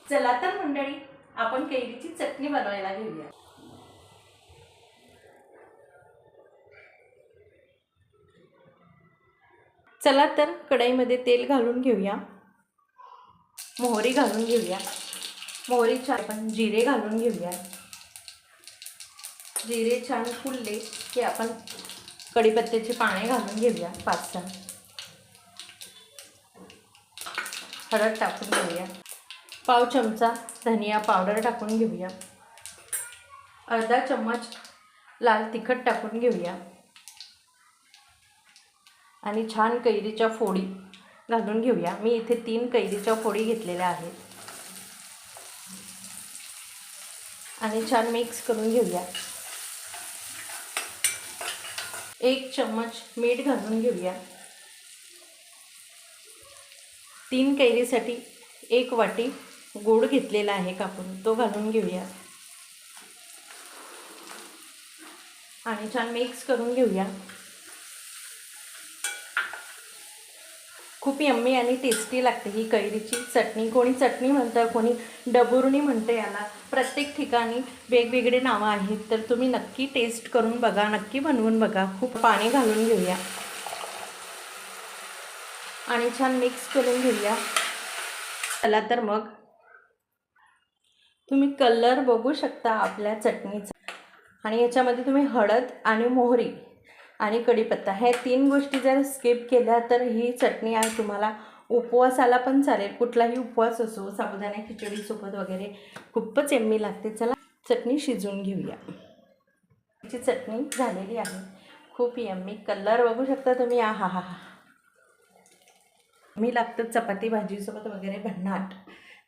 चला तर मंडळी, आपण कैरीची चटणी बनवायला घेऊया। चला तर कढईमध्ये तेल घालून घेऊया, मोहरी घालून घेऊया। मोहरी छान, आपण जिरे घालून घेऊया। जिरे छान फुलले की आपण कढीपत्त्याचे पाने घालून घेऊया 5-6। हळद टाकून घेऊया, पाव चमचा धनिया पावडर टाकून घेऊया, अर्धा चम्मच लाल तिखट टाकून घेऊया आणि छान कैरीच्या फोडी घालून घेऊया। मी इथे 3 कैरीच्या फोडी घेतलेल्या आहेत आणि छान मिक्स करून घेऊया। 1 चम्मच मीठ घालून घेऊया। 3 कैरीसाठी 1 वाटी गोड घेतलेला आहे कापून, तो घालून घेऊया आणि छान मिक्स करून घेऊया। खूप यम्मी आणि टेस्टी लागते ही कैरीची चटणी। कोणी चटणी म्हणतं, कोणी डबुर्णी म्हणते याला। प्रत्येक ठिकाणी वेगवेगळे नावं आहेत, तर तुम्ही नक्की टेस्ट करून बघा, नक्की बनवून बघा। खूप पाणी घालून घेऊया आणि छान मिक्स करून घेऊया। चला तर मग तुम्ही कलर बघू शकता आपल्या चटणीचा, आणि याच्यामध्ये तुम्ही हळद आणि मोहरी आणि कढीपत्ता हे 3 गोष्टी जर स्किप केल्या तर ही चटणी आज तुम्हाला उपवासाला पण चालेल, कुठलाही उपवास असो, साबुदाणा खिचडी सोबत वगैरे खूपच यम्मी लागते। चला चटणी शिजवून घेऊया। ही चटणी झालेली आहे, खूप यम्मी। कलर बघू शकता तुम्ही, आहा हा हा। मी लागतं चपाती भाजीसोबत वगैरे भन्नाट,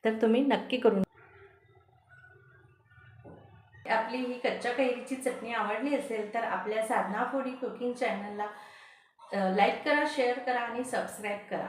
तर तुम्ही नक्की करून। आपली ही कच्च्या कैरीची चटणी आवडली असेल तर आपल्या साधना फूडी कुकिंग चॅनलला लाईक करा, शेअर करा आणि सबस्क्राईब करा।